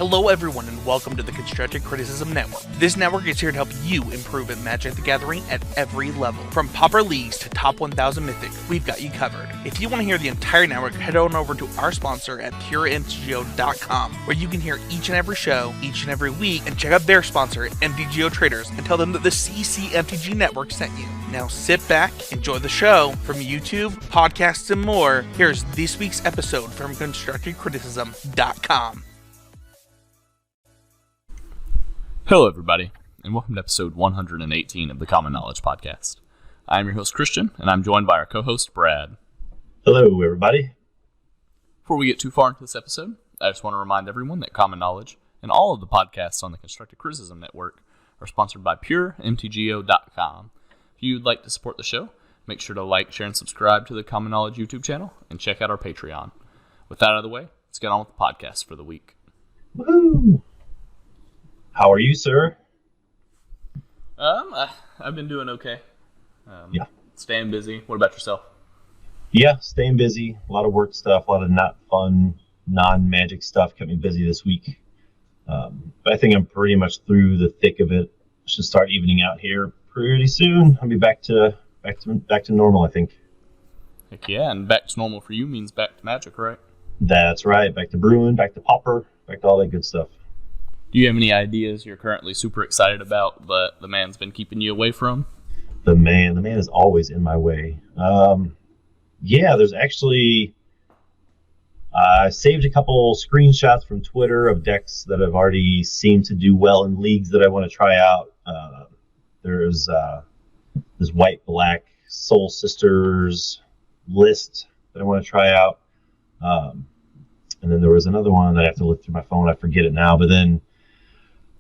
Hello everyone and welcome to the Constructive Criticism Network. This network is here to help you improve at Magic the Gathering at every level. From Pauper Leagues to Top 1000 Mythic, we've got you covered. If you want to hear the entire network, head on over to our sponsor at puremtgo.com, where you can hear each and every show, each and every week, and check out their sponsor, MTGO Traders, and tell them that the CCMTG Network sent you. Now sit back, enjoy the show. From YouTube, podcasts, and more, here's this week's episode from ConstructiveCriticism.com. Hello, everybody, and welcome to episode 118 of the Common Knowledge Podcast. I'm your host, Christian, and I'm joined by our co-host, Brad. Hello, everybody. Before we get too far into this episode, I just want to remind everyone that Common Knowledge and all of the podcasts on the Constructive Criticism Network are sponsored by PureMTGO.com. If you'd like to support the show, make sure to like, share, and subscribe to the Common Knowledge YouTube channel, and check out our Patreon. With that out of the way, let's get on with the podcast for the week. Woohoo! How are you, sir? I've been doing okay. Staying busy. What about yourself? Yeah, staying busy. A lot of work stuff, a lot of not fun, non-magic stuff kept me busy this week. But I think I'm pretty much through the thick of it. Should start evening out here pretty soon. I'll be back to normal, I think. Heck yeah, and back to normal for you means back to magic, right? That's right. Back to brewing, back to Pauper, back to all that good stuff. Do you have any ideas you're currently super excited about that the man's been keeping you away from? The man is always in my way. There's actually... I saved a couple screenshots from Twitter of decks that have already seemed to do well in leagues that I want to try out. There's this white-black Soul Sisters list that I want to try out. And then there was another one that I have to look through my phone. I forget it now. But then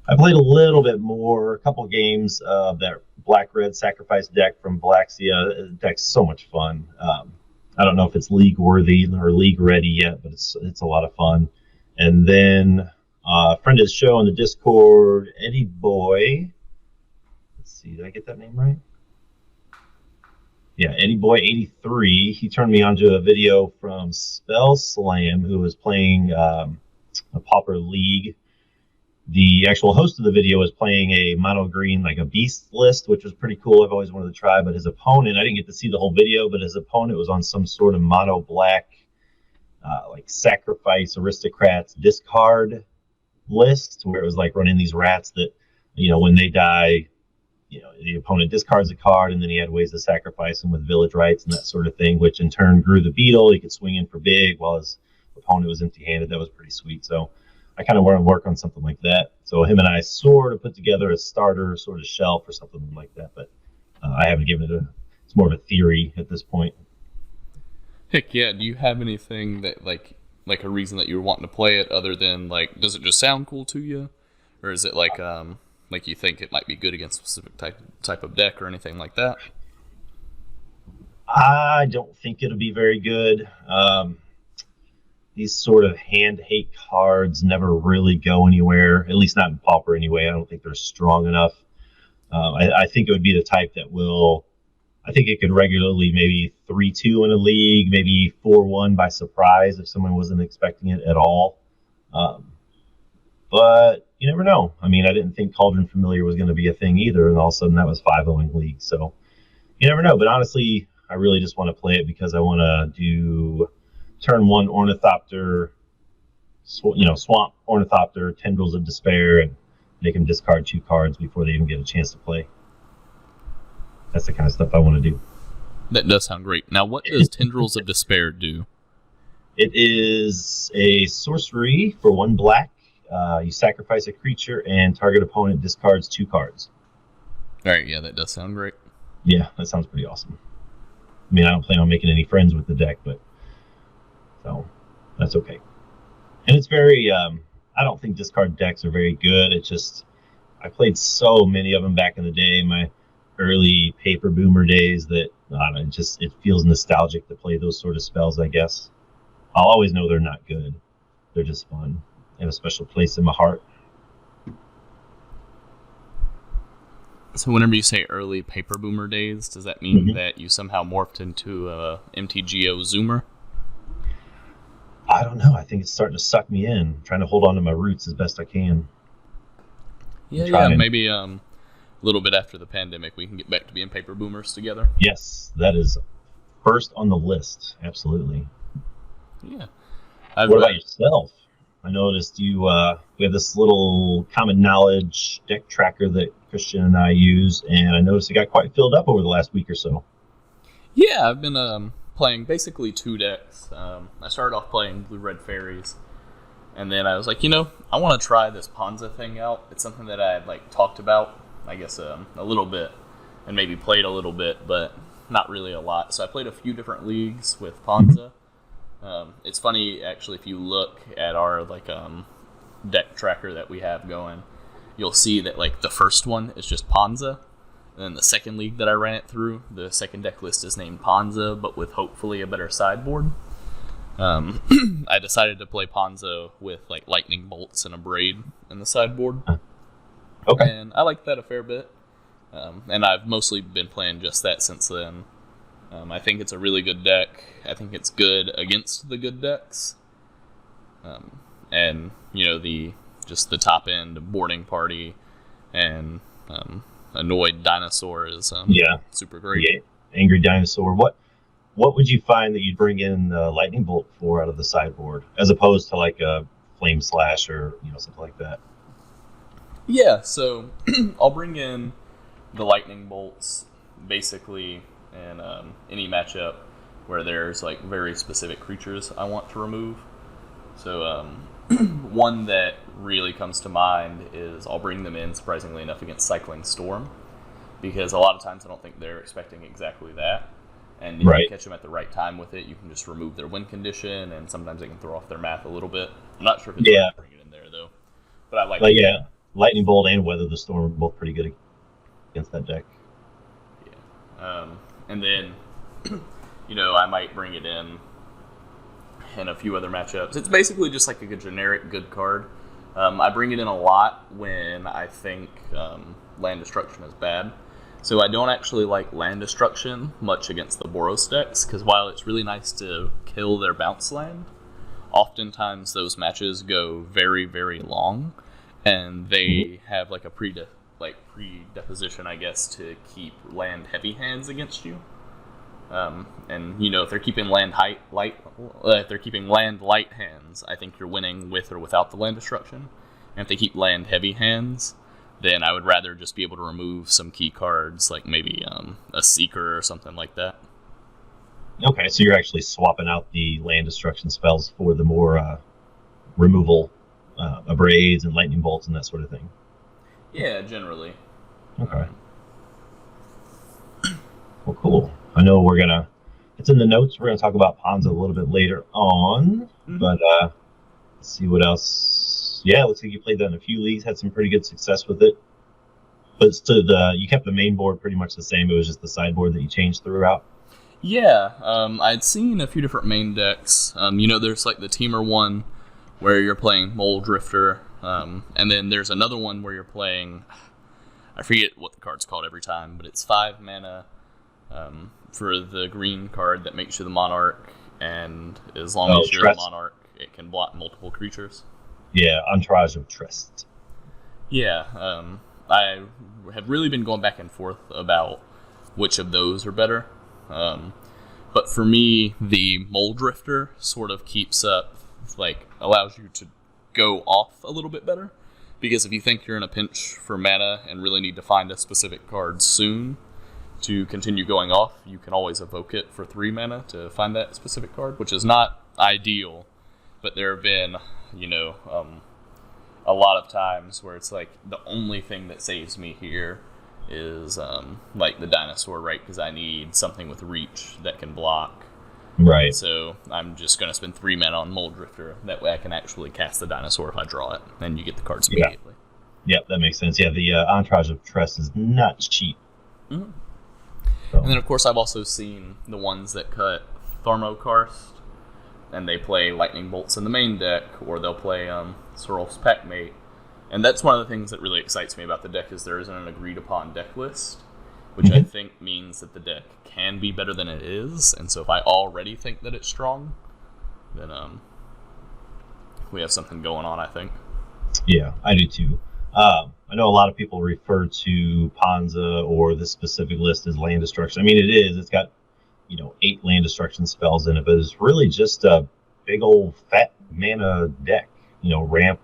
I played a little bit more, a couple games of that black-red sacrifice deck from Blaxia. The deck's so much fun. I don't know if it's league-worthy or league-ready yet, but it's a lot of fun. And then a friend of the show on the Discord, Eddie Boy. Let's see, did I get that name right? Yeah, Eddie Boy 83. He turned me onto a video from Spell Slam, who was playing a Pauper League. The actual host of the video was playing a mono green, like a beast list, which was pretty cool. I've always wanted to try, but his opponent, I didn't get to see the whole video, but his opponent was on some sort of mono black, like sacrifice aristocrats discard list, where it was like running these rats that, when they die, the opponent discards a card, and then he had ways to sacrifice them with village rights and that sort of thing, which in turn grew the beetle. He could swing in for big while his opponent was empty-handed. That was pretty sweet. So I kind of want to work on something like that. So him and I sort of put together a starter sort of shelf or something like that, but I haven't given it it's more of a theory at this point. Heck yeah. Do you have anything that, like a reason that you're wanting to play it other than, does it just sound cool to you? Or is it like you think it might be good against a specific type of deck or anything like that? I don't think it'll be very good. These sort of hand-hate cards never really go anywhere, at least not in Pauper anyway. I don't think they're strong enough. I think it would be the type that I think it could regularly maybe 3-2 in a league, maybe 4-1 by surprise if someone wasn't expecting it at all. But you never know. I mean, I didn't think Cauldron Familiar was going to be a thing either, and all of a sudden that was 5-0 in league. So you never know. But honestly, I really just want to play it because I want to do turn 1 Ornithopter, Swamp Ornithopter, Tendrils of Despair, and make them discard 2 cards before they even get a chance to play. That's the kind of stuff I want to do. That does sound great. Now, what does Tendrils of Despair do? It is a sorcery for 1 black. You sacrifice a creature and target opponent discards 2 cards. All right, yeah, that does sound great. Yeah, that sounds pretty awesome. I mean, I don't plan on making any friends with the deck, but so that's okay. And it's very, I don't think discard decks are very good. It's just, I played so many of them back in the day, my early Paper Boomer days, that it feels nostalgic to play those sort of spells, I guess. I'll always know they're not good. They're just fun. They have a special place in my heart. So whenever you say early Paper Boomer days, does that mean that you somehow morphed into a MTGO Zoomer? I don't know. I think it's starting to suck me in. I'm trying to hold on to my roots as best I can. Yeah. Maybe a little bit after the pandemic, we can get back to being paper boomers together. Yes, that is first on the list. Absolutely. Yeah. What about yourself? I noticed we have this little common knowledge deck tracker that Christian and I use, and I noticed it got quite filled up over the last week or so. Yeah, I've been playing basically 2 decks. I started off playing Blue Red Fairies, and then I was like, I want to try this Ponza thing out. It's something that I had talked about, I guess, a little bit, and maybe played a little bit, but not really a lot. So I played a few different leagues with Ponza. It's funny, actually, if you look at our deck tracker that we have going, you'll see that the first one is just Ponza. And then the second league that I ran it through, the second deck list is named Ponza, but with hopefully a better sideboard. I decided to play Ponza with lightning bolts and a braid in the sideboard. Okay. And I like that a fair bit. And I've mostly been playing just that since then. I think it's a really good deck. I think it's good against the good decks. And the top end boarding party and annoyed dinosaur is super great. Yeah, angry dinosaur. What would you find that you'd bring in the lightning bolt for out of the sideboard, as opposed to a flame slash or something like that? Yeah, so I'll bring in the lightning bolts basically in any matchup where there's very specific creatures I want to remove. So one that really comes to mind is I'll bring them in, surprisingly enough, against Cycling Storm, because a lot of times I don't think they're expecting exactly that. And if you catch them at the right time with it, you can just remove their win condition, and sometimes they can throw off their math a little bit. I'm not sure if it's worth bringing it in there, though. But I like it. Yeah, Lightning Bolt and Weather the Storm are both pretty good against that deck. Yeah. And then, I might bring it in a few other matchups. It's basically just a generic good card. I bring it in a lot when I think land destruction is bad. So I don't actually like land destruction much against the Boros decks, because while it's really nice to kill their bounce land, oftentimes those matches go very, very long, and they have a predeposition, I guess, to keep land heavy hands against you. And if they're keeping land light hands, I think you're winning with or without the land destruction. And if they keep land heavy hands, then I would rather just be able to remove some key cards, maybe a Seeker or something like that. Okay, so you're actually swapping out the land destruction spells for the more removal abrades and lightning bolts and that sort of thing. Yeah, generally. Okay. Well, cool. I know it's in the notes. We're gonna talk about Ponza a little bit later on, but let's see what else. Yeah, looks like you played that in a few leagues, had some pretty good success with it. But still, you kept the main board pretty much the same. It was just the sideboard that you changed throughout. Yeah, I'd seen a few different main decks. There's the Teamer one where you're playing Mole Drifter, and then there's another one where you're playing, I forget what the card's called every time, but it's 5 mana for the green card that makes you the Monarch, and as long as you're the Monarch, it can block multiple creatures. Yeah, Entourage of Trust. Yeah, I have really been going back and forth about which of those are better. But for me, the Mole Drifter sort of keeps up, allows you to go off a little bit better. Because if you think you're in a pinch for mana and really need to find a specific card soon to continue going off, you can always evoke it for 3 mana to find that specific card, which is not ideal. But there have been, a lot of times where it's the only thing that saves me here is the dinosaur, right? Because I need something with reach that can block. Right. So I'm just going to spend 3 mana on Mole Drifter. That way I can actually cast the dinosaur if I draw it, and you get the cards immediately. Yeah, that makes sense. Yeah, the Entourage of Trust is not cheap. Mm-hmm. So. And then, of course, I've also seen the ones that cut Thermokarst, and they play Lightning Bolts in the main deck, or they'll play Sorrel's Packmate. And that's one of the things that really excites me about the deck is there isn't an agreed-upon deck list, which I think means that the deck can be better than it is. And so if I already think that it's strong, then we have something going on, I think. Yeah, I do too. I know a lot of people refer to Panza or this specific list as land destruction. I mean, it is. It's got 8 land destruction spells in it, but it's really just a big old fat mana deck. Ramp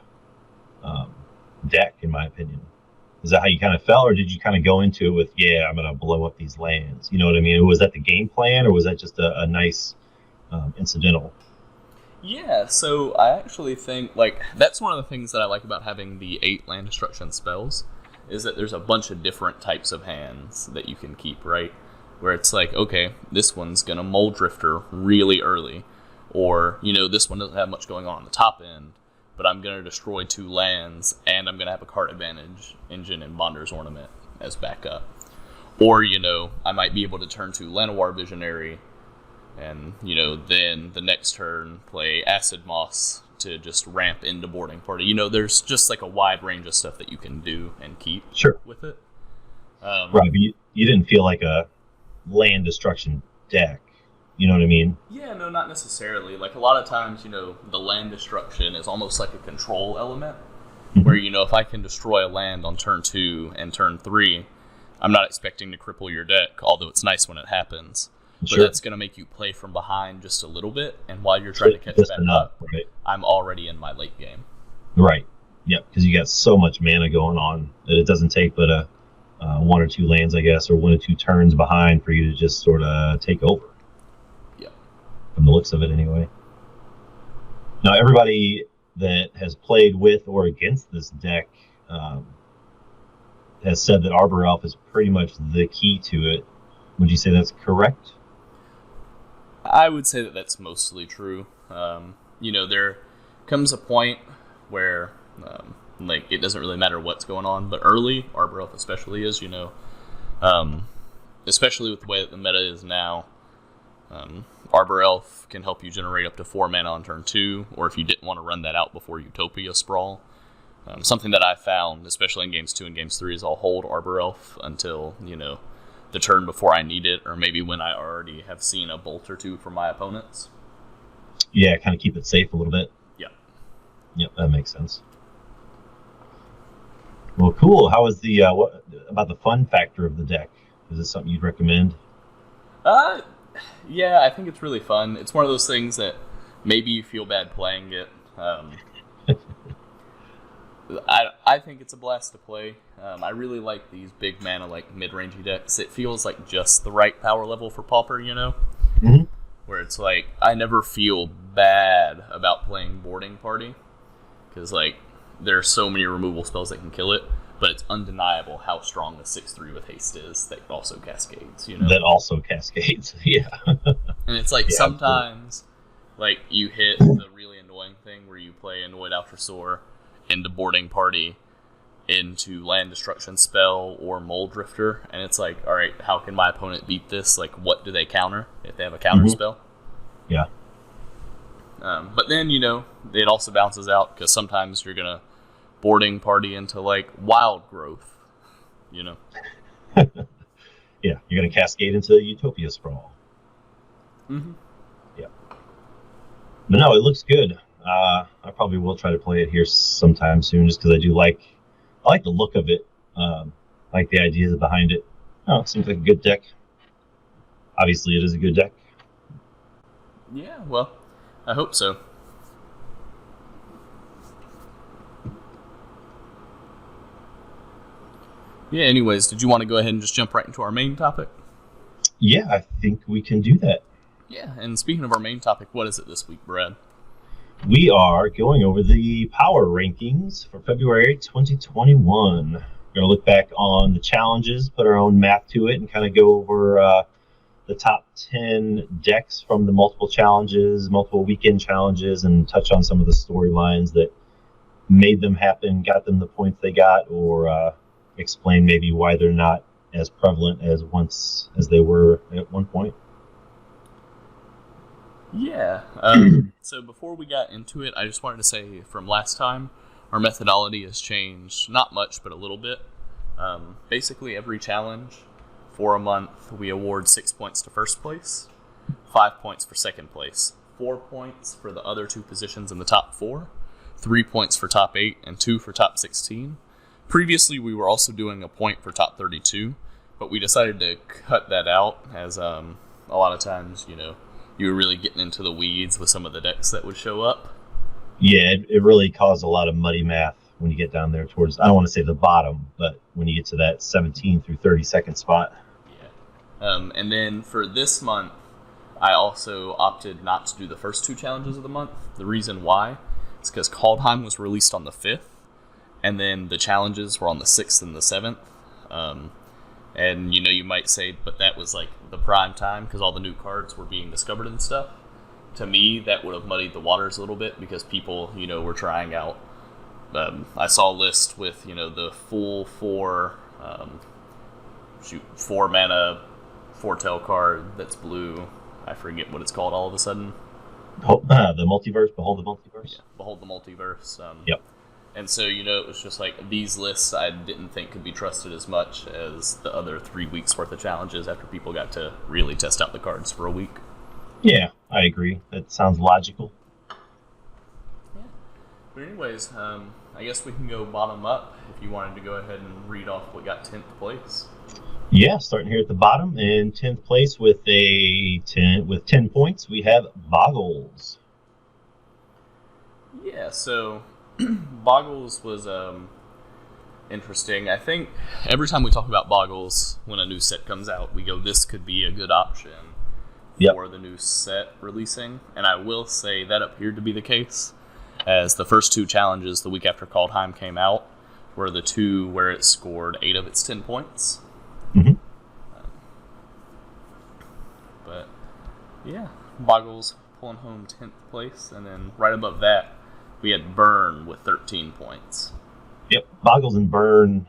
deck, in my opinion. Is that how you kind of felt, or did you kind of go into it with, I'm going to blow up these lands? You know what I mean? Was that the game plan, or was that just a nice incidental? Yeah, so I actually think, that's one of the things that I like about having the 8 land destruction spells, is that there's a bunch of different types of hands that you can keep, right? Where it's like, okay, this one's going to Mold Drifter really early, or, this one doesn't have much going on the top end, but I'm going to destroy 2 lands, and I'm going to have a card advantage engine and Bonder's Ornament as backup. Or, I might be able to turn to Llanowar Visionary, and, then the next turn play Acid Moss to just ramp into Boarding Party. There's just a wide range of stuff that you can do and keep with it. Right, but you didn't feel like a land destruction deck. You know what I mean? Yeah, no, not necessarily. A lot of times, the land destruction is almost like a control element, where, if I can destroy a land on turn 2 and turn 3, I'm not expecting to cripple your deck, although it's nice when it happens. But that's going to make you play from behind just a little bit, and while you're trying to catch back up, right. I'm already in my late game. Right. Yep, because you got so much mana going on that it doesn't take but a 1 or 2 lands, I guess, or 1 or 2 turns behind for you to just sort of take over. Yep. From the looks of it, anyway. Now, everybody that has played with or against this deck has said that Arbor Elf is pretty much the key to it. Would you say that's correct? I would say that that's mostly true. There comes a point where, it doesn't really matter what's going on, but early, Arbor Elf especially is, especially with the way that the meta is now, Arbor Elf can help you generate up to 4 mana on turn 2, or if you didn't want to run that out before Utopia Sprawl. Something that I found, especially in Games 2 and Games 3, is I'll hold Arbor Elf until, the turn before I need it, or maybe when I already have seen a bolt or 2 from my opponents. Yeah, kind of keep it safe a little bit. Yeah. Yep, that makes sense. Well, cool. How was what about the fun factor of the deck? Is this something you'd recommend? Yeah, I think it's really fun. It's one of those things that maybe you feel bad playing it. I think it's a blast to play. I really like these big mana, mid-rangey decks. It feels like just the right power level for Pauper, Mm-hmm. Where it's I never feel bad about playing Boarding Party, because there are so many removal spells that can kill it, but it's undeniable how strong the 6/3 with haste is that also cascades, That also cascades, yeah. And it's sometimes, you hit the really annoying thing where you play Annoyed Altrasaur into Boarding Party, into Land Destruction Spell or Mold Drifter, and it's alright, how can my opponent beat this? What do they counter if they have a counter spell? Yeah. But then, it also bounces out, because sometimes you're going to Boarding Party into, Wild Growth, Yeah, you're going to cascade into Utopia Sprawl. Mm-hmm. Yeah. But no, it looks good. I probably will try to play it here sometime soon, just because I like the look of it. I like the ideas behind it. Oh, it seems like a good deck. Obviously, it is a good deck. Yeah, well, I hope so. Yeah, anyways, did you want to go ahead and just jump right into our main topic? Yeah, I think we can do that. Yeah, and speaking of our main topic, what is it this week, Brad? We are going over the power rankings for February 2021. We're going to look back on the challenges, put our own math to it, and kind of go over the top 10 decks from the multiple challenges, multiple weekend challenges, and touch on some of the storylines that made them happen, got them the points they got, or explain maybe why they're not as prevalent as they were at one point. Yeah. So before we got into it, I just wanted to say from last time, our methodology has changed. Not much, but a little bit. Basically, every challenge for a month, we award 6 points to first place, 5 points for second place, 4 points for the other 2 positions in the top 4, 3 points for top 8 and 2 for top 16. Previously, we were also doing a point for top 32, but we decided to cut that out as a lot of times, you were really getting into the weeds with some of the decks that would show up. Yeah, it really caused a lot of muddy math when you get down there towards, I don't want to say the bottom, but when you get to that 17 through 32nd spot. Yeah. And then for this month, I also opted not to do the first 2 challenges of the month. The reason why is because Kaldheim was released on the 5th, and then the challenges were on the 6th and the 7th. And you might say, but that was like the prime time because all the new cards were being discovered and stuff. To me, that would have muddied the waters a little bit because people, were trying out. I saw a list with, the full 4 mana foretell card that's blue. I forget what it's called all of a sudden. The multiverse, Behold the Multiverse. Yeah, Behold the Multiverse. Yep. And so, it was just like these lists I didn't think could be trusted as much as the other 3 weeks worth of challenges after people got to really test out the cards for a week. Yeah, I agree. That sounds logical. Yeah. But anyways, I guess we can go bottom up if you wanted to go ahead and read off what got 10th place. Yeah, starting here at the bottom in 10th place with 10 points, we have Boggles. Yeah, so Boggles was interesting. I think every time we talk about Boggles, when a new set comes out, we go, this could be a good option for the new set releasing. And I will say that appeared to be the case, as the first 2 challenges the week after Kaldheim came out were the 2 where it scored 8 of its 10 points. Mm-hmm. But yeah, Boggles pulling home 10th place, and then right above that we had Burn with 13 points. Yep, Boggles and Burn,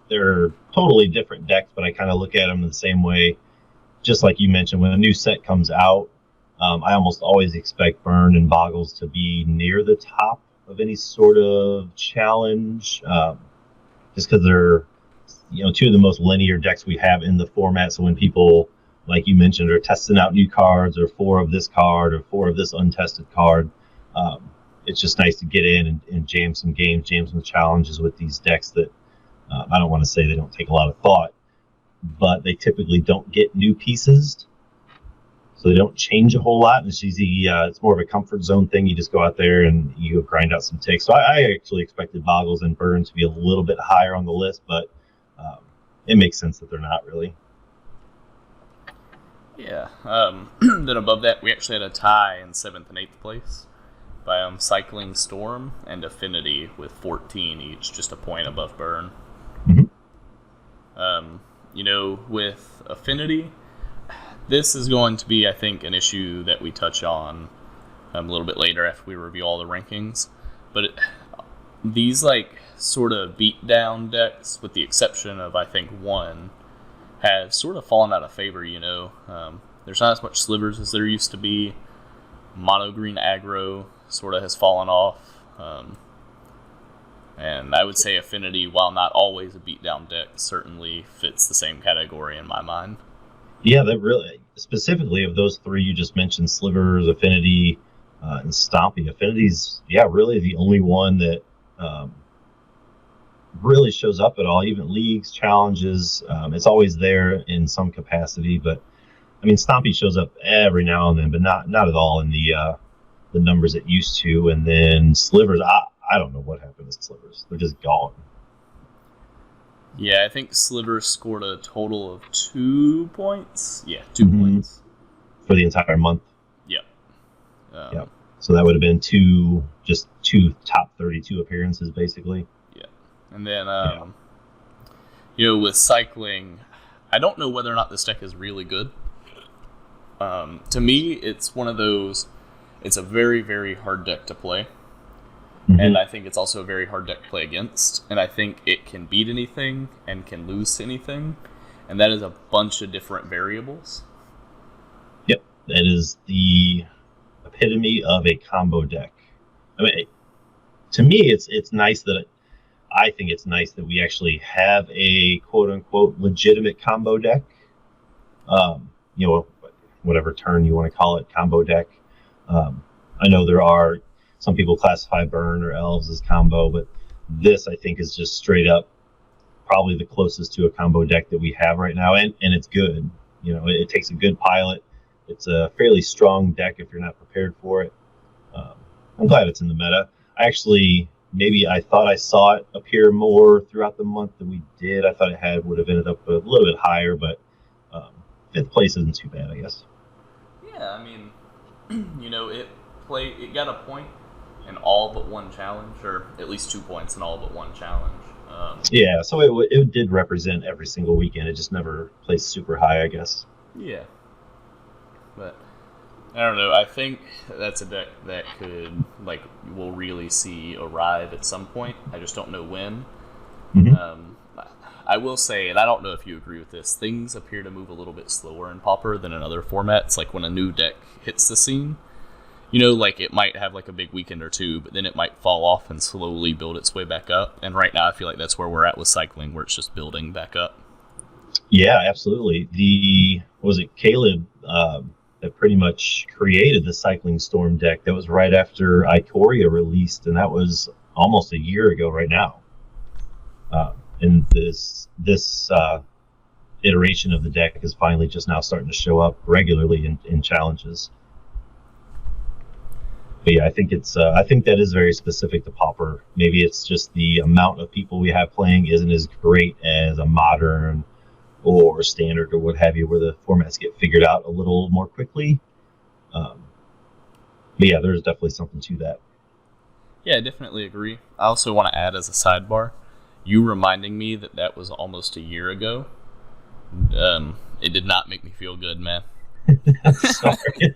they're totally different decks, but I kind of look at them the same way. Just like you mentioned, when a new set comes out, I almost always expect Burn and Boggles to be near the top of any sort of challenge, just because they're 2 of the most linear decks we have in the format. So when people, like you mentioned, are testing out new cards, or 4 of this card, or 4 of this untested card, it's just nice to get in and jam some games, jam some challenges with these decks that I don't want to say they don't take a lot of thought, but they typically don't get new pieces, so they don't change a whole lot. It's easy. It's more of a comfort zone thing. You just go out there and you grind out some ticks. So I actually expected Boggles and Burn to be a little bit higher on the list, but it makes sense that they're not really. Yeah. Then above that, we actually had a tie in 7th and 8th place by Cycling Storm and Affinity with 14 each, just a point above Burn. Mm-hmm. With Affinity, this is going to be, I think, an issue that we touch on a little bit later after we review all the rankings. But these, sort of beat-down decks, with the exception of, I think, 1, have sort of fallen out of favor, There's not as much slivers as there used to be. Mono green aggro sort of has fallen off. And I would say Affinity, while not always a beatdown deck, certainly fits the same category in my mind. Yeah, that really, specifically of those 3 you just mentioned, Slivers, Affinity, and Stompy. Affinity's, really the only one that really shows up at all, even leagues, challenges. It's always there in some capacity, but I mean, Stompy shows up every now and then, but not at all in the numbers it used to. And then Slivers, I don't know what happened to Slivers. They're just gone. Yeah, I think Slivers scored a total of 2 points. Yeah, 2 points. For the entire month. Yep. Yep. So that would have been two top 32 appearances, basically. Yeah. And then, with Cycling, I don't know whether or not this deck is really good. To me, it's one of those, it's a very, very hard deck to play. Mm-hmm. And I think it's also a very hard deck to play against. And I think it can beat anything and can lose to anything. And that is a bunch of different variables. Yep. That is the epitome of a combo deck. I mean, to me, it's nice that I think it's nice that we actually have a quote unquote legitimate combo deck. Whatever term you want to call it, combo deck. I know there are some people classify Burn or Elves as combo, but this I think is just straight up probably the closest to a combo deck that we have right now, and it's good. You know, it takes a good pilot. It's a fairly strong deck if you're not prepared for it. I'm glad it's in the meta. I thought I saw it appear more throughout the month than we did. I thought it would have ended up a little bit higher, but 5th place isn't too bad, I guess. Yeah, I mean, you know, it got a point in all but one challenge, or at least 2 points in all but one challenge. Yeah, so it did represent every single weekend. It just never placed super high, I guess. Yeah. But I don't know. I think that's a deck that we'll really see arrive at some point. I just don't know when. Mm-hmm. I will say, and I don't know if you agree with this, things appear to move a little bit slower in Pauper than in other formats. Like when a new deck hits the scene, you know, like it might have like a big weekend or two, but then it might fall off and slowly build its way back up. And right now I feel like that's where we're at with cycling, where it's just building back up. Yeah, absolutely. Caleb that pretty much created the Cycling Storm deck. That was right after Ikoria released, and that was almost a year ago right now. And this iteration of the deck is finally just now starting to show up regularly in challenges. But yeah, I think that is very specific to Pauper. Maybe it's just the amount of people we have playing isn't as great as a Modern or Standard or what have you, where the formats get figured out a little more quickly. But yeah, there's definitely something to that. Yeah, I definitely agree. I also want to add as a sidebar, you reminding me that was almost a year ago. It did not make me feel good, man. Sorry.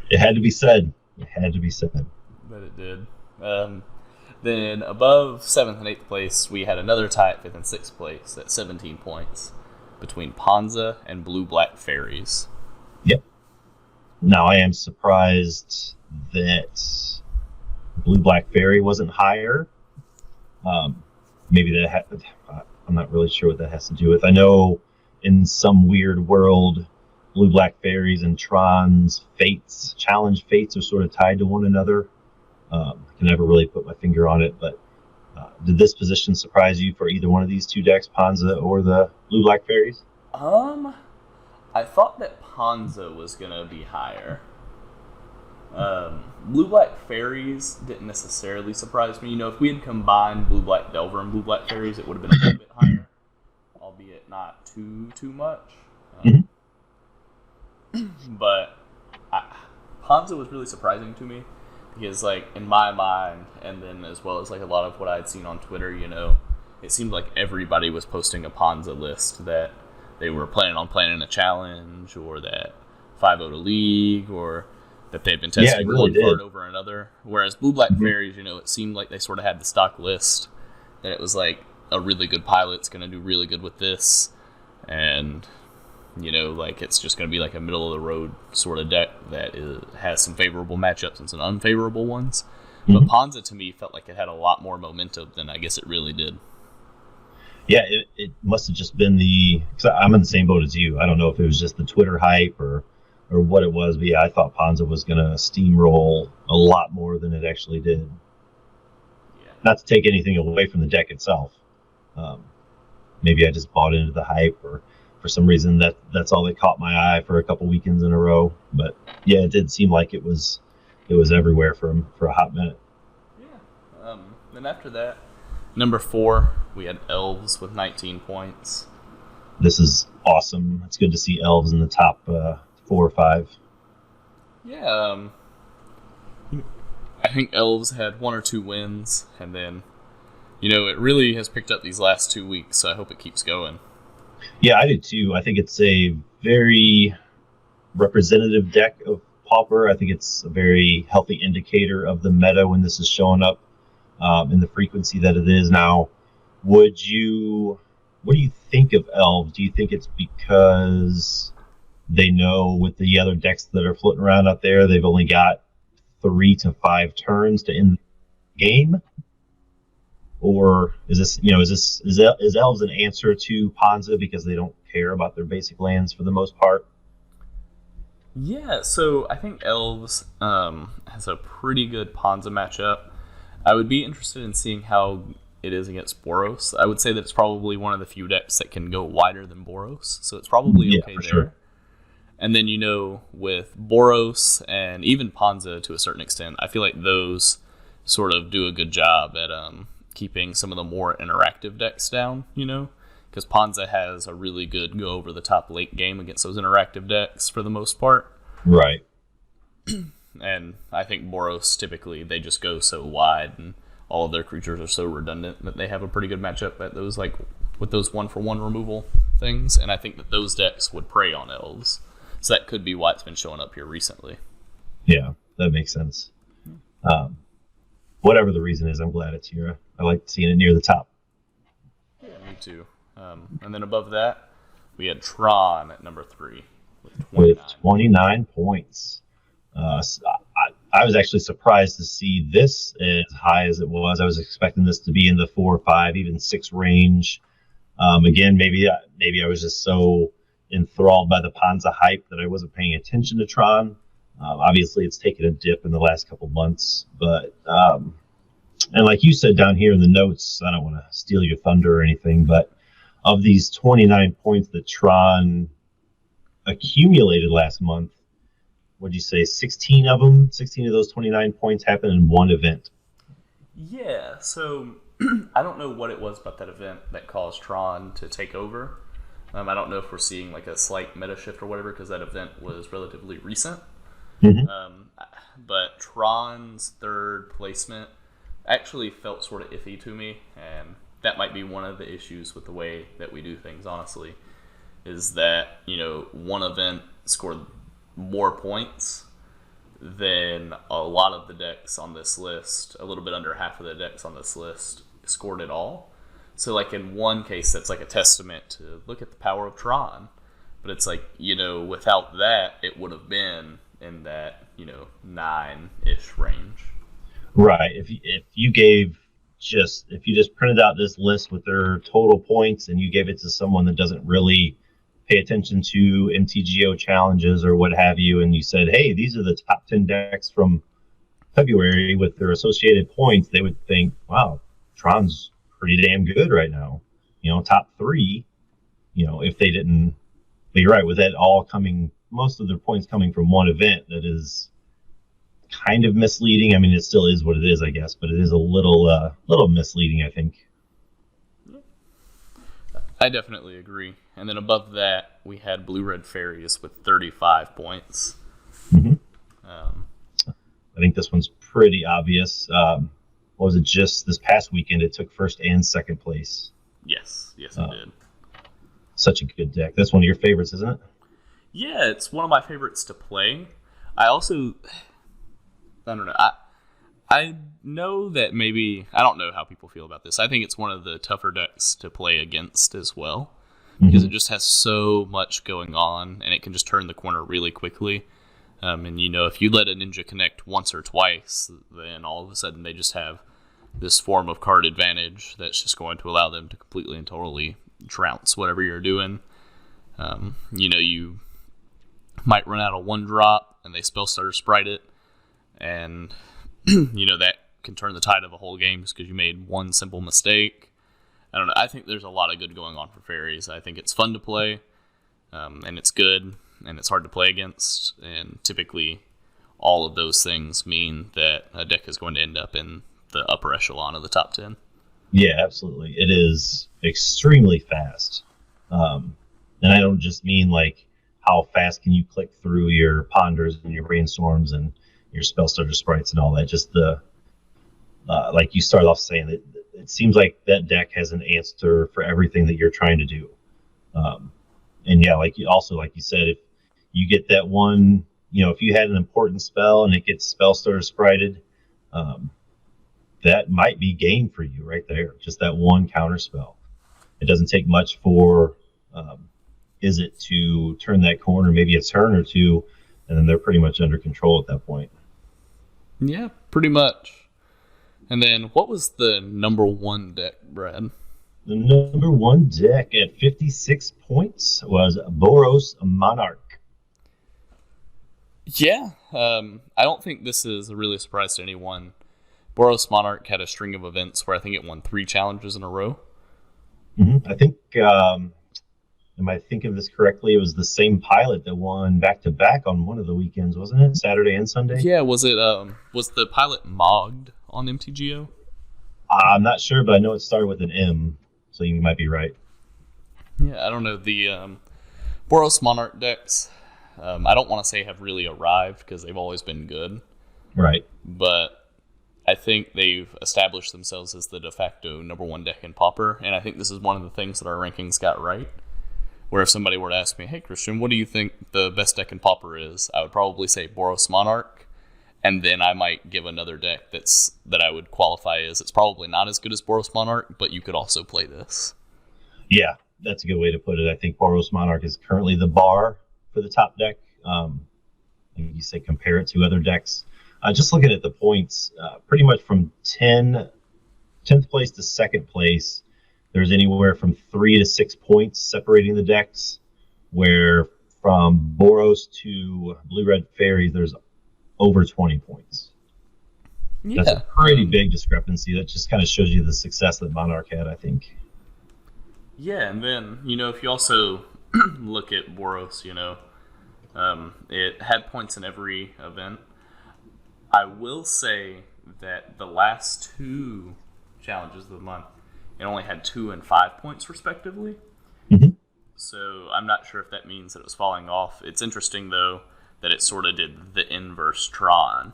It had to be said. But it did. Then above 7th and 8th place, we had another tie at 5th and 6th place at 17 points between Ponza and Blue-Black Fairies. Yep. Now, I am surprised that Blue-Black Fairy wasn't higher. Maybe I'm not really sure what that has to do with. I know in some weird world, Blue-Black Fairies and Tron's challenge fates are sort of tied to one another. I can never really put my finger on it, but did this position surprise you for either one of these two decks, Ponza or the Blue-Black Fairies? I thought that Ponza was going to be higher. Blue-Black Fairies didn't necessarily surprise me. You know, if we had combined Blue-Black Delver and Blue-Black Fairies, it would have been a little bit higher, albeit not too much. But Ponza was really surprising to me because, like, in my mind, and then as well as like a lot of what I'd seen on Twitter, you know, it seemed like everybody was posting a Ponza list that they were planning on playing in a challenge, or that 5-0 to League, or that they've been testing one card over another. Whereas Blue-Black Fairies, you know, it seemed like they sort of had the stock list, and it was like a really good pilot's going to do really good with this, and you know, like it's just going to be like a middle of the road sort of deck that has some favorable matchups and some unfavorable ones. But Ponza to me felt like it had a lot more momentum than I guess it really did. Yeah, it must have just been because I'm in the same boat as you. I don't know if it was just the Twitter hype or what it was, but yeah, I thought Ponza was going to steamroll a lot more than it actually did. Yeah. Not to take anything away from the deck itself. Maybe I just bought into the hype, or for some reason that's all that caught my eye for a couple weekends in a row. But yeah, it did seem like it was everywhere for a hot minute. Yeah. Then after that, number 4, we had Elves with 19 points. This is awesome. It's good to see Elves in the top 4 or 5. Yeah. I think Elves had 1 or 2 wins, and then, you know, it really has picked up these last 2 weeks, so I hope it keeps going. Yeah, I do too. I think it's a very representative deck of Pauper. I think it's a very healthy indicator of the meta when this is showing up in the frequency that it is now. What do you think of Elves? Do you think it's because they know with the other decks that are floating around out there, they've only got 3 to 5 turns to end the game? Or is Elves an answer to Ponza because they don't care about their basic lands for the most part? Yeah, so I think Elves has a pretty good Ponza matchup. I would be interested in seeing how it is against Boros. I would say that it's probably one of the few decks that can go wider than Boros, so it's probably okay there. Sure. And then, with Boros and even Ponza to a certain extent, I feel like those sort of do a good job at keeping some of the more interactive decks down, because Ponza has a really good go over the top late game against those interactive decks for the most part. Right. And I think Boros typically they just go so wide and all of their creatures are so redundant that they have a pretty good matchup at those with those 1-for-1 removal things. And I think that those decks would prey on Elves. So that could be why it's been showing up here recently. Yeah, that makes sense. Whatever the reason is, I'm glad it's here. I like seeing it near the top. Yeah, me too. And then above that, we had Tron at number 3 with 29 points. I was actually surprised to see this as high as it was. I was expecting this to be in the 4, 5, even 6 range. Again, maybe I was just so enthralled by the Ponza hype that I wasn't paying attention to Tron. Obviously, it's taken a dip in the last couple months, but and like you said down here in the notes, I don't want to steal your thunder or anything, but of these 29 points that Tron accumulated last month, what'd you say, 16 of those 29 points happened in one event? Yeah, so I don't know what it was about that event that caused Tron to take over. I don't know if we're seeing like a slight meta shift or whatever, because that event was relatively recent. Mm-hmm. But Tron's third placement actually felt sort of iffy to me, and that might be one of the issues with the way that we do things, honestly, is that, one event scored more points than a lot of the decks on this list. A little bit under half of the decks on this list scored it all. So like in one case, that's like a testament to look at the power of Tron. But it's like, without that, it would have been in that, 9-ish range. Right. If you just printed out this list with their total points and you gave it to someone that doesn't really pay attention to MTGO challenges or what have you, and you said, hey, these are the top 10 decks from February with their associated points, they would think, wow, Tron's pretty damn good right now. Top 3, if they didn't. But you're right, with that all coming, most of their points coming from one event, that is kind of misleading. I mean, it still is what it is, I guess, but it is a little misleading, I think. I definitely agree. And then above that, we had Red Fairies with 35 points. Mm-hmm. I think this one's pretty obvious. What was it, just this past weekend? It took first and second place. Yes, it did. Such a good deck. That's one of your favorites, isn't it? Yeah, it's one of my favorites to play. I don't know. I know that maybe, I don't know how people feel about this. I think it's one of the tougher decks to play against as well, because it just has so much going on, and it can just turn the corner really quickly. And, if you let a ninja connect once or twice, then all of a sudden they just have this form of card advantage that's just going to allow them to completely and totally trounce whatever you're doing. You might run out of 1-drop, and they spell starter sprite it, and that can turn the tide of a whole game just because you made one simple mistake. I don't know. I think there's a lot of good going on for Fairies. I think it's fun to play, and it's good, and it's hard to play against. And typically, all of those things mean that a deck is going to end up in the upper echelon of the top 10. Yeah, absolutely. It is extremely fast. And I don't just mean like how fast can you click through your ponders and your brainstorms and your spell starter sprites and all that. Just like you started off saying, that it seems like that deck has an answer for everything that you're trying to do. And yeah, like you said, if you get that one, if you had an important spell and it gets spell starter sprited, that might be game for you right there. Just that one counter spell. It doesn't take much for is it to turn that corner, maybe a turn or two, and then they're pretty much under control at that point. Yeah, pretty much. And then what was the number 1 deck, Brad? The number 1 deck at 56 points was Boros Monarch. Yeah, I don't think this is a really surprise to anyone. Boros Monarch had a string of events where I think it won 3 challenges in a row. I think, am I thinking of this correctly? It was the same pilot that won back-to-back on one of the weekends, wasn't it? Saturday and Sunday? Yeah, was the pilot mogged on MTGO? I'm not sure, but I know it started with an M, so you might be right. Yeah, I don't know. The Boros Monarch decks, I don't want to say have really arrived because they've always been good. Right. But I think they've established themselves as the de facto number 1 deck in Pauper, and I think this is one of the things that our rankings got right. Where if somebody were to ask me, hey, Christian, what do you think the best deck in Pauper is? I would probably say Boros Monarch, and then I might give another deck that I would qualify as it's probably not as good as Boros Monarch, but you could also play this. Yeah, that's a good way to put it. I think Boros Monarch is currently the bar for the top deck. You say compare it to other decks. Just looking at the points, pretty much from 10th place to 2nd place, there's anywhere from 3 to 6 points separating the decks, where from Boros to Blue-Red Fairies, there's over 20 points. Yeah. That's a pretty big discrepancy. That just kind of shows you the success that Monarch had, I think. Yeah, and then, if you also look at Boros, it had points in every event. I will say that the last 2 challenges of the month, it only had 2 and 5 points respectively. Mm-hmm. So I'm not sure if that means that it was falling off. It's interesting, though, that it sort of did the inverse Tron.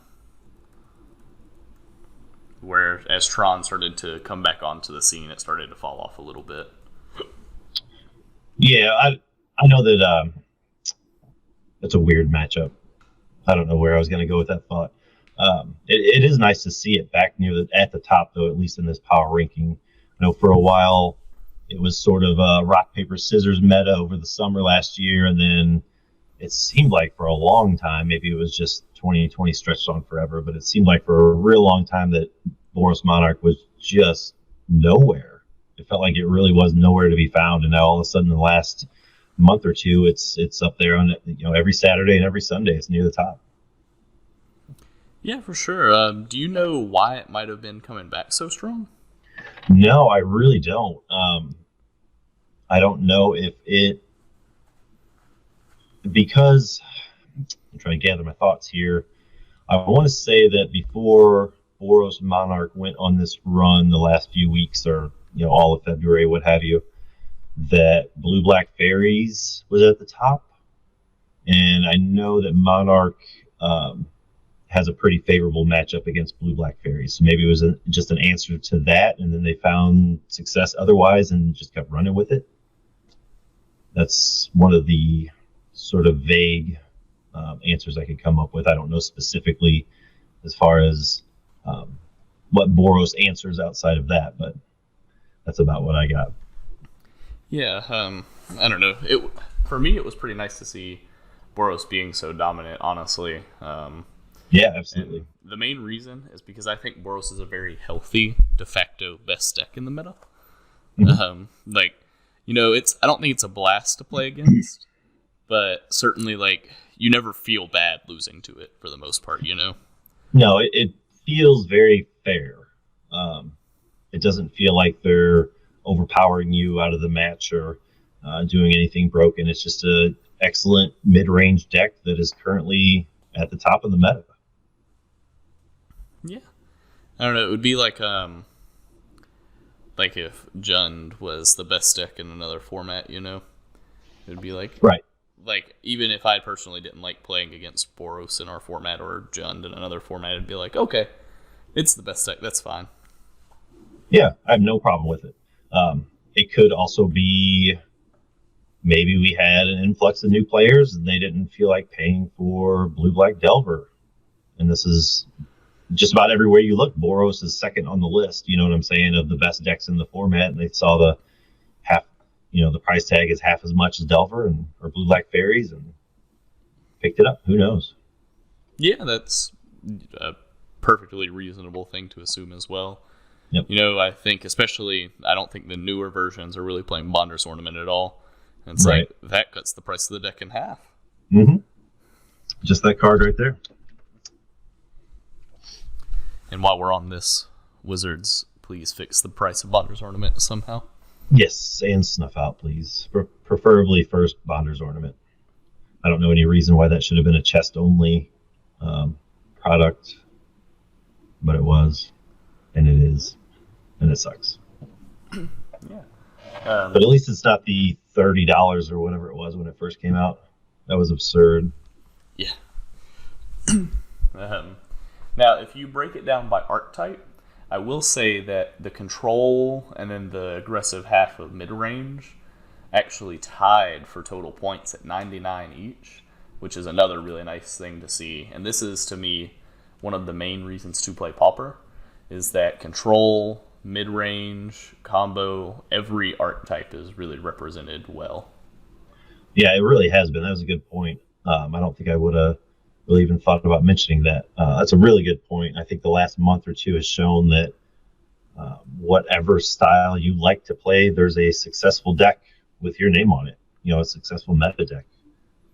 Where as Tron started to come back onto the scene, it started to fall off a little bit. Yeah, I know that it's a weird matchup. I don't know where I was going to go with that thought. It is nice to see it back at the top, though, at least in this power ranking. I know for a while it was sort of a rock, paper, scissors meta over the summer last year, and then it seemed like for a long time, maybe it was just 2020 stretched on forever, but it seemed like for a real long time that Boros Monarch was just nowhere. It felt like it really was nowhere to be found, and now all of a sudden, in the last month or two, it's up there on every Saturday and every Sunday. It's near the top. Yeah, for sure. Do you know why it might have been coming back so strong? No, I really don't. I don't know if because I'm trying to gather my thoughts here. I want to say that before Boros Monarch went on this run the last few weeks, or all of February, what have you, that Blue-Black Fairies was at the top, and I know that Monarch has a pretty favorable matchup against Blue-Black Fairies. So maybe it was just an answer to that, and then they found success otherwise and just kept running with it. That's one of the sort of vague answers I could come up with. I don't know specifically as far as what Boros answers outside of that, but that's about what I got. Yeah, I don't know. For me, it was pretty nice to see Boros being so dominant, honestly. Yeah, absolutely. And the main reason is because I think Boros is a very healthy de facto best deck in the meta. Mm-hmm. I don't think it's a blast to play against, but certainly you never feel bad losing to it for the most part. No, it feels very fair. It doesn't feel like they're overpowering you out of the match or doing anything broken. It's just an excellent mid-range deck that is currently at the top of the meta. Yeah, I don't know. It would be like if Jund was the best deck in another format. It would be right. Even if I personally didn't like playing against Boros in our format or Jund in another format, it'd be like, okay, it's the best deck. That's fine. Yeah, I have no problem with it. It could also be maybe we had an influx of new players and they didn't feel like paying for Blue-Black Delver. And this is just about everywhere you look. Boros is second on the list, you know what I'm saying, of the best decks in the format. And they saw the price tag is half as much as Delver or Blue-Black Fairies and picked it up. Who knows? Yeah, that's a perfectly reasonable thing to assume as well. Yep. I think especially, I don't think the newer versions are really playing Bonder's Ornament at all. And it's right. that cuts the price of the deck in half. Mm-hmm. Just that card right there. And while we're on this, Wizards, please fix the price of Bonder's Ornament somehow. Yes, and Snuff Out, please. Preferably first Bonder's Ornament. I don't know any reason why that should have been a chest-only product, but it was, and it is, and it sucks. Yeah. But at least it's not the $30 or whatever it was when it first came out. That was absurd. Yeah. Now, if you break it down by archetype, I will say that the control and then the aggressive half of mid-range actually tied for total points at 99 each, which is another really nice thing to see. And this is, to me, one of the main reasons to play Pauper, is that control, mid-range, combo, every archetype is really represented well. Yeah, it really has been. That was a good point. I don't think I would have really even thought about mentioning that. That's a really good point. I think the last month or two has shown that whatever style you like to play, there's a successful deck with your name on it. You know, a successful meta deck.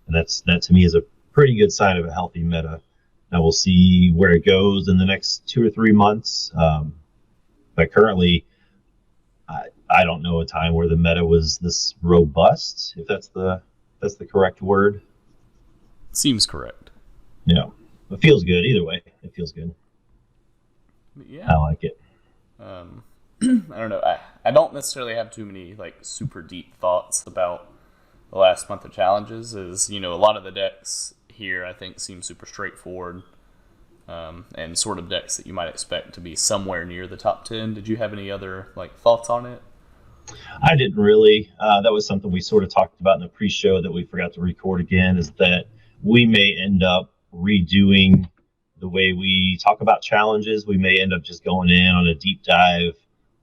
And that to me is a pretty good sign of a healthy meta. Now we'll see where it goes in the next 2 or 3 months. But currently, I don't know a time where the meta was this robust, if that's the correct word. Seems correct. Yeah, it feels good either way. It feels good. Yeah, I like it. I don't know. I don't necessarily have too many like super deep thoughts about the last month of challenges. Is a lot of the decks here I think seem super straightforward, and sort of decks that you might expect to be somewhere near the top 10. Did you have any other like thoughts on it? I didn't really. That was something we sort of talked about in the pre-show that we forgot to record again. Is that we may end up redoing the way we talk about challenges. We may end up just going in on a deep dive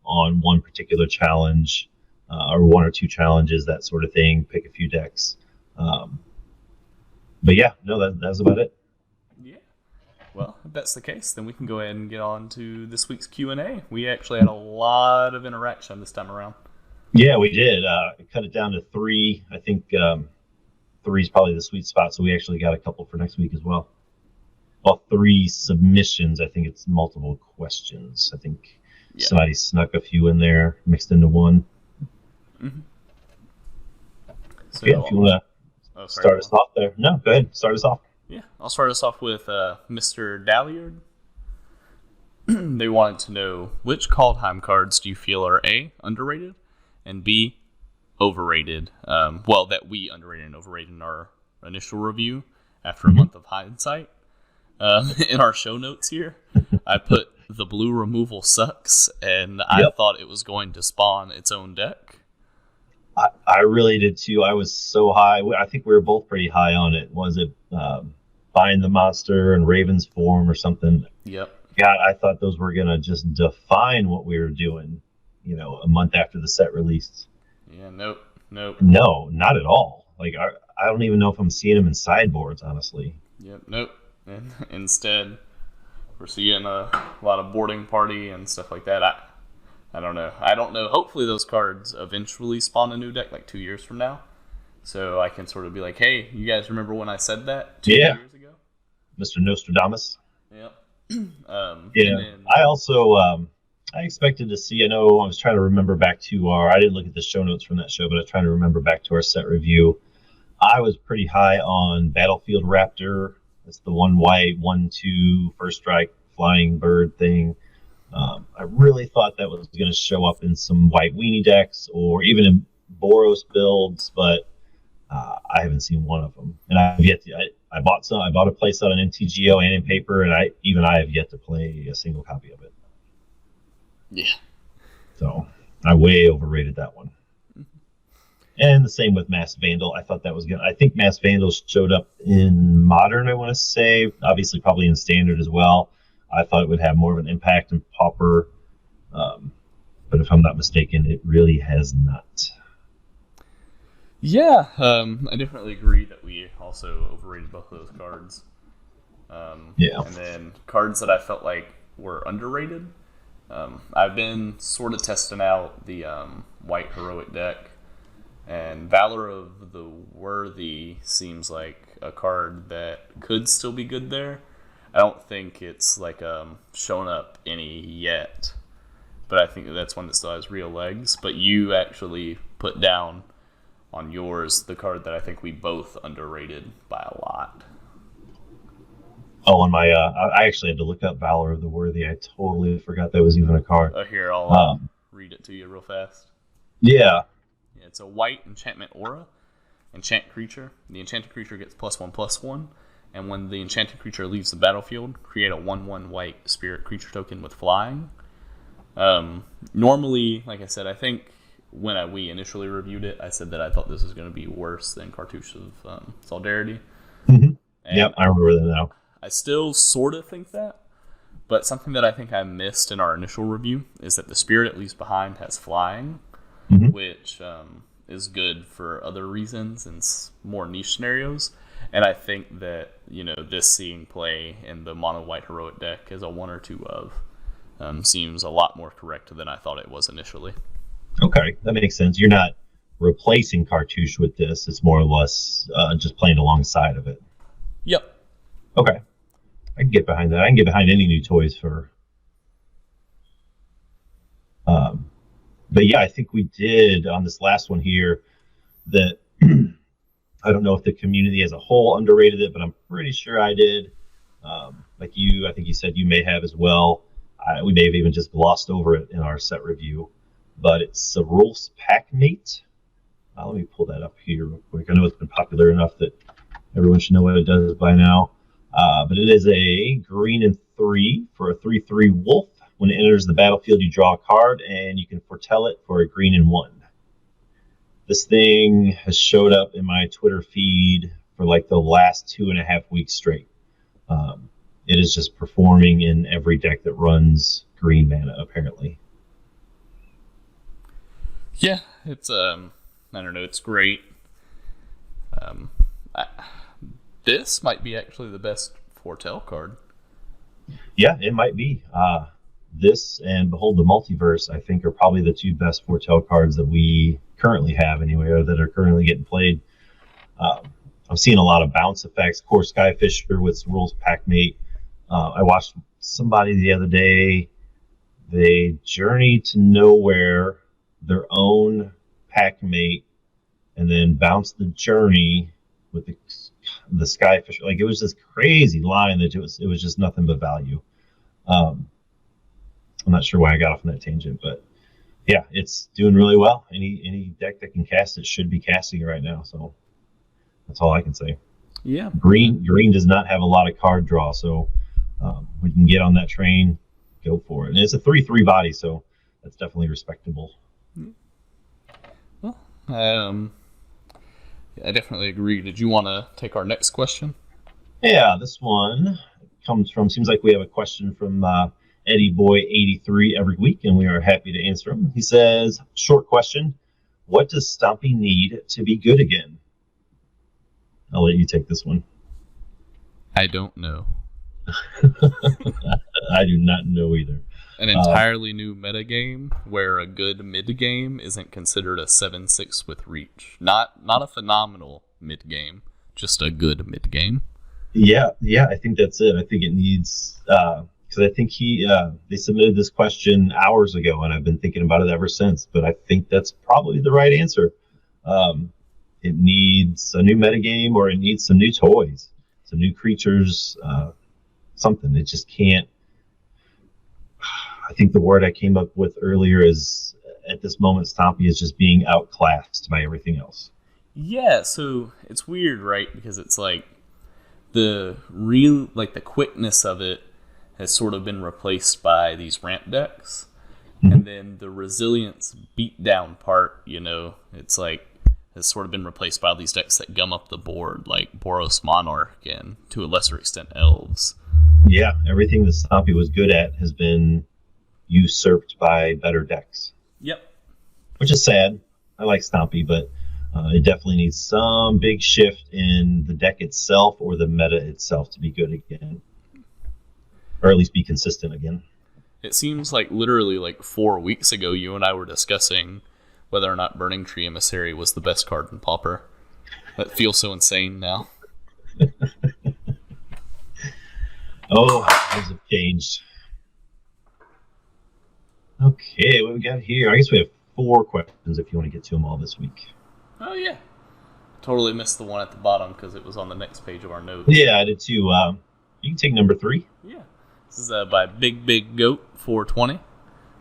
on one particular challenge, or 1 or 2 challenges, that sort of thing. Pick a few decks. But yeah, no, that's about it. Yeah. Well, if that's the case, then we can go ahead and get on to this week's Q&A. We actually had a lot of interaction this time around. Yeah, we did. Cut it down to 3. I think 3 is probably the sweet spot, so we actually got a couple for next week as well. Well, 3 submissions. I think it's multiple questions. I think somebody snuck a few in there, mixed into one. Mm-hmm. So, yeah, if you want to start us off there. No, go ahead. Start us off. Yeah, I'll start us off with Mr. Dalliard. They wanted to know, which Kaldheim cards do you feel are A, underrated, and B, overrated? That we underrated and overrated in our initial review after a month of hindsight. In our show notes here, I put the blue removal sucks, and I thought it was going to spawn its own deck. I really did too. I was so high. I think we were both pretty high on it. Was it Bind the Monster and Raven's Form or something? Yep. God, I thought those were going to just define what we were doing, a month after the set released. Yeah, nope. No, not at all. Like, I don't even know if I'm seeing them in sideboards, honestly. Yep, nope. And instead, we're seeing a lot of boarding party and stuff like that. I don't know. Hopefully those cards eventually spawn a new deck like 2 years from now. So I can sort of be like, hey, you guys remember when I said that 2 years ago? Mr. Nostradamus. Yep. I also, I expected to see, I know I was trying to remember back to I didn't look at the show notes from that show, but I was trying to remember back to our set review. I was pretty high on Battlefield Raptor. It's the 1 white, 1/2, first strike, flying bird thing. I really thought that was going to show up in some white weenie decks or even in Boros builds, but I haven't seen one of them. And I've yet to, I bought some. I bought a playset on MTGO and in paper, and I have yet to play a single copy of it. Yeah. So I way overrated that one. And the same with Mass Vandal. I thought that was good. I think Mass Vandal showed up in Modern, I want to say. Obviously, probably in Standard as well. I thought it would have more of an impact in Pauper. But if I'm not mistaken, it really has not. Yeah, I definitely agree that we also overrated both of those cards. Yeah. And then cards that I felt like were underrated. I've been sort of testing out the White Heroic deck. And Valor of the Worthy seems like a card that could still be good there. I don't think it's like shown up any yet, but I think that's one that still has real legs. But you actually put down on yours the card that I think we both underrated by a lot. Oh, on my, I actually had to look up Valor of the Worthy. I totally forgot that was even a card. Oh, here, I'll read it to you real fast. Yeah. It's a white enchantment aura. Enchant creature. The enchanted creature gets +1/+1. And when the enchanted creature leaves the battlefield, create a 1/1 white spirit creature token with flying. Normally, like I said, I think when we initially reviewed it, I said that I thought this was going to be worse than Cartouche of Solidarity. Mm-hmm. Yep, I remember that now. I still sort of think that, but something that I think I missed in our initial review is that the spirit it leaves behind has flying, which is good for other reasons and more niche scenarios. And I think that, this seeing play in the mono white heroic deck as a 1 or 2 of seems a lot more correct than I thought it was initially. Okay, that makes sense. You're not replacing Cartouche with this. It's more or less just playing alongside of it. Yep. Okay. I can get behind that. I can get behind any new toys for... But yeah, I think we did on this last one here that... I don't know if the community as a whole underrated it, but I'm pretty sure I did. Like you, I think you said you may have as well. We may have even just glossed over it in our set review. But it's a Rules Pack Mate. Let me pull that up here real quick. I know it's been popular enough that everyone should know what it does by now. But it is a 3 for a 3/3 wolf. When it enters the battlefield, you draw a card, and you can foretell it for a 1. This thing has showed up in my Twitter feed for like the last 2.5 weeks straight. It is just performing in every deck that runs green mana, apparently. Yeah, it's I don't know, it's great. This might be actually the best foretell card. Yeah, it might be. This and Behold the Multiverse, I think, are probably the 2 best foretell cards that we currently have anyway, or that are currently getting played. I'm seeing a lot of bounce effects. Of course, Skyfisher with Rules Pack Mate. I watched somebody the other day. They journeyed to nowhere, their own pack mate, and then bounced the journey with the Skyfisher. Like, it was this crazy line that it was just nothing but value. I'm not sure why I got off on that tangent, but yeah, it's doing really well. Any deck that can cast it should be casting it right now. So that's all I can say. Yeah. Green does not have a lot of card draw, so we can get on that train, go for it. And it's a 3/3 body, so that's definitely respectable. Well, I definitely agree. Did you want to take our next question? Yeah, this one seems like we have a question from Eddie Boy 83 every week, and we are happy to answer him. He says, short question, what does Stompy need to be good again? I'll let you take this one. I don't know. I do not know either. An entirely new metagame where a good mid-game isn't considered a 7/6 with reach. Not a phenomenal mid-game, just a good mid-game. Yeah, I think that's it. I think it needs... because I think they submitted this question hours ago, and I've been thinking about it ever since. But I think that's probably the right answer. It needs a new metagame, or it needs some new toys, some new creatures, something. It just can't. I think the word I came up with earlier is, at this moment, Stompy is just being outclassed by everything else. Yeah, so it's weird, right? Because it's like the quickness of it has sort of been replaced by these ramp decks. Mm-hmm. And then the resilience beatdown part, it's like has sort of been replaced by all these decks that gum up the board, like Boros Monarch and, to a lesser extent, Elves. Yeah, everything that Stompy was good at has been usurped by better decks. Yep. Which is sad. I like Stompy, but it definitely needs some big shift in the deck itself or the meta itself to be good again. Or at least be consistent again. It seems like literally 4 weeks ago, you and I were discussing whether or not Burning Tree Emissary was the best card in Pauper. That feels so insane now. Oh, things have changed. Okay, what we got here? I guess we have 4 questions if you want to get to them all this week. Oh, yeah. Totally missed the one at the bottom because it was on the next page of our notes. Yeah, I did too. You can take number 3. Yeah. This is by Big Big Goat 420.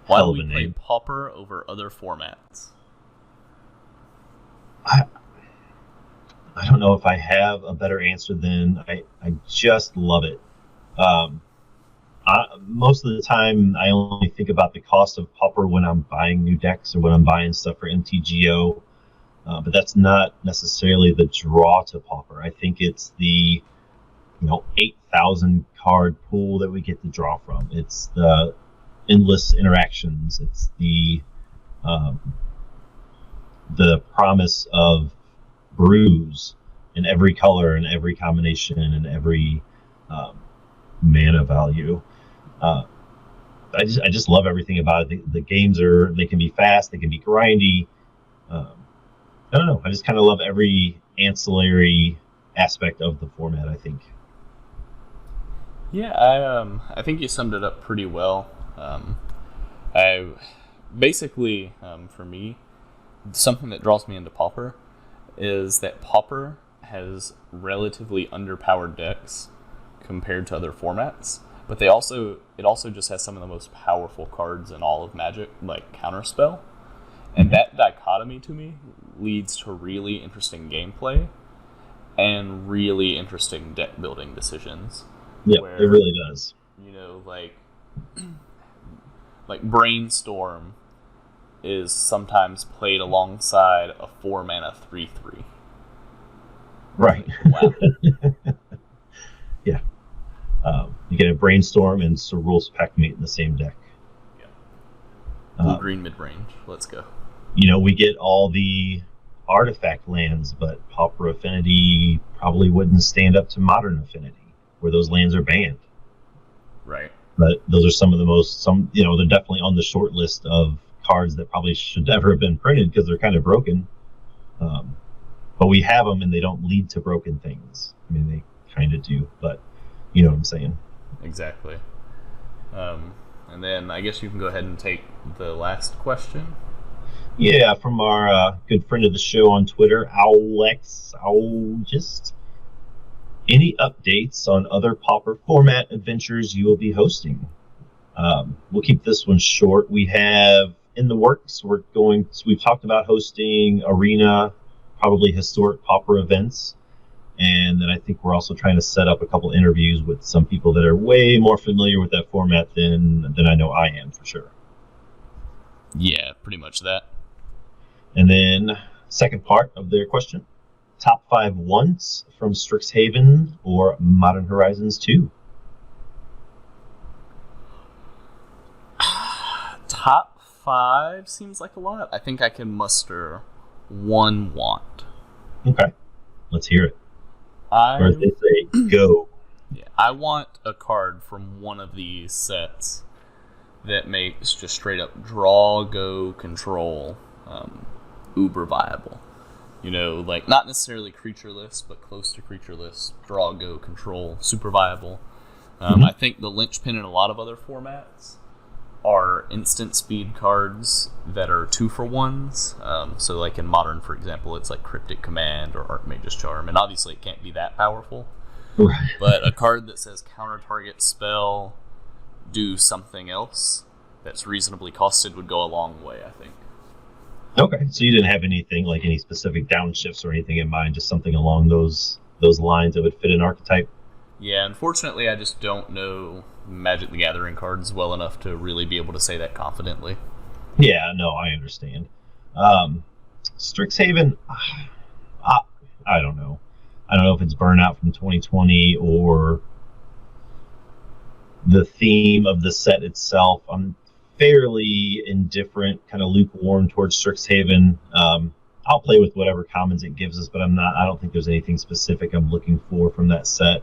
Why Hell do of we a play name. Pauper over other formats? I don't know if I have a better answer than I just love it. Most of the time, I only think about the cost of Pauper when I'm buying new decks or when I'm buying stuff for MTGO. But that's not necessarily the draw to Pauper. I think it's the 8,000 card pool that we get to draw from. It's the endless interactions. It's the promise of brews in every color and every combination and every mana value. I just love everything about it. The games they can be fast, they can be grindy. I don't know. I just kind of love every ancillary aspect of the format, I think. Yeah, I think you summed it up pretty well. I basically, for me, something that draws me into Pauper is that Pauper has relatively underpowered decks compared to other formats, but it also just has some of the most powerful cards in all of Magic, like Counterspell. And that dichotomy, to me, leads to really interesting gameplay and really interesting deck building decisions. Yeah, it really does. Like Brainstorm is sometimes played alongside a 4-mana 3/3. Right. Wow. Yeah. You get a Brainstorm and Cerul's Packmate in the same deck. Yeah. Blue-green mid-range. Let's go. We get all the artifact lands, but Pauper Affinity probably wouldn't stand up to Modern Affinity, where those lands are banned. Right. But those are some of the most, they're definitely on the short list of cards that probably should never have been printed because they're kind of broken. But we have them and they don't lead to broken things. I mean, they kind of do, but you know what I'm saying. Exactly. And then I guess you can go ahead and take the last question. Yeah, from our good friend of the show on Twitter, Alex. Just any updates on other Pauper format adventures you will be hosting? We'll keep this one short. We have in the works. We've talked about hosting arena, probably historic Pauper events, and then I think we're also trying to set up a couple interviews with some people that are way more familiar with that format than I know I am for sure. Yeah, pretty much that. And then second part of their question, top 5 once from Strixhaven or Modern Horizons 2? Top 5 seems like a lot. I think I can muster 1 want. Okay, let's hear it. Or as they say, go. Yeah, I want a card from one of these sets that makes just straight up draw, go, control uber viable. Like not necessarily creatureless, but close to creatureless. Draw, go, control, super viable. I think the linchpin in a lot of other formats are instant speed cards that are 2-for-1s. So like in Modern, for example, it's like Cryptic Command or Archmage's Charm, and obviously it can't be that powerful. Right. But a card that says counter target spell, do something else that's reasonably costed would go a long way, I think. Okay, so you didn't have anything like any specific downshifts or anything in mind, just something along those lines that would fit an archetype? Yeah, unfortunately, I just don't know Magic the Gathering cards well enough to really be able to say that confidently. Yeah, no, I understand. Strixhaven, I don't know. I don't know if it's Burnout from 2020 or the theme of the set itself. I'm fairly indifferent, kind of lukewarm towards Strixhaven. I'll play with whatever commons it gives us, but I don't think there's anything specific I'm looking for from that set.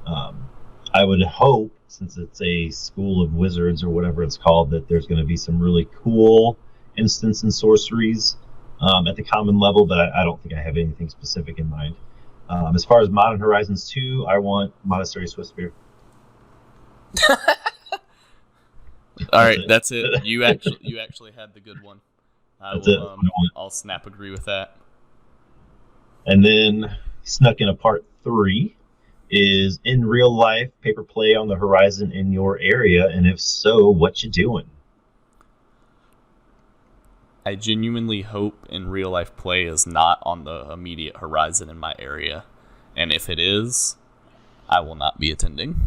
I would hope, since it's a school of wizards or whatever it's called, that there's going to be some really cool instants and sorceries. at the common level, but I don't think I have anything specific in mind. As far as Modern Horizons 2, I want Monastery Swiss beer. All right, that's it. You actually had the good one. I'll snap agree with that. And then snuck in a part 3 is in real life paper play on the horizon in your area, and if so, what you doing? I genuinely hope in real life play is not on the immediate horizon in my area, and if it is, I will not be attending.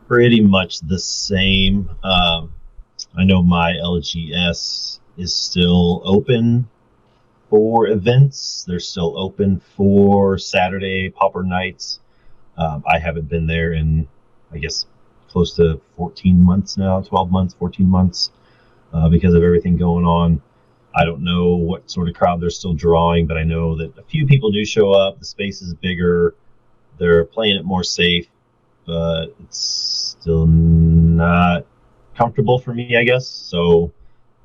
Pretty much the same. I know my LGS is still open for events. They're still open for Saturday Pauper nights. I haven't been there in, I guess, close to 14 months now, 12 months, 14 months, because of everything going on. I don't know what sort of crowd they're still drawing, but I know that a few people do show up. The space is bigger. They're playing it more safe, but it's still not comfortable for me, I guess. So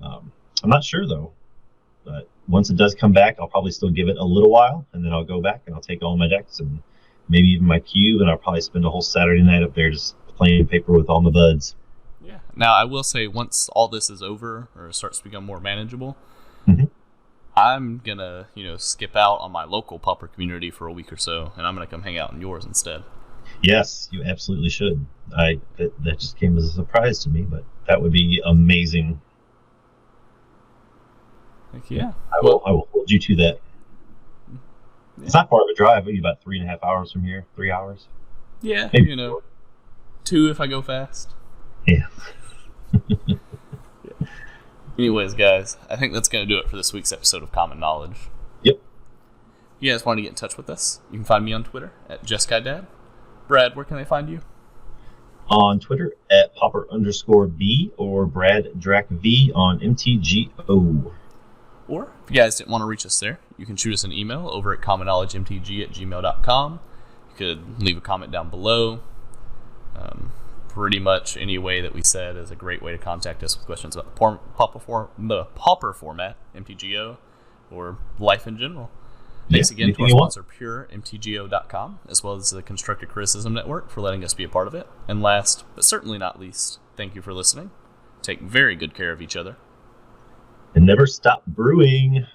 I'm not sure, though. But once it does come back, I'll probably still give it a little while, and then I'll go back and I'll take all my decks and maybe even my cube, and I'll probably spend a whole Saturday night up there just playing paper with all my buds. Yeah. Now, I will say, once all this is over or starts to become more manageable, I'm going to, skip out on my local Pauper community for a week or so, and I'm going to come hang out in yours instead. Yes, you absolutely should. That just came as a surprise to me, but that would be amazing. Heck yeah. I will hold you to that. Yeah. It's not far of a drive. Maybe about 3.5 hours from here. 3 hours. Yeah, maybe 2 if I go fast. Yeah. Anyways, guys, I think that's going to do it for this week's episode of Common Knowledge. Yep. If you guys want to get in touch with us, you can find me on Twitter at JessGuyDad. Brad, where can they find you? On Twitter at Pauper_B or Brad Drac V on MTGO. Or if you guys didn't want to reach us there, you can shoot us an email over at commonknowledgemtg@gmail.com. You could leave a comment down below. Pretty much any way that we said is a great way to contact us with questions about the Pauper format, MTGO, or life in general. Thanks again to our sponsor, PureMTGO.com, as well as the Constructed Criticism Network for letting us be a part of it. And last, but certainly not least, thank you for listening. Take very good care of each other. And never stop brewing.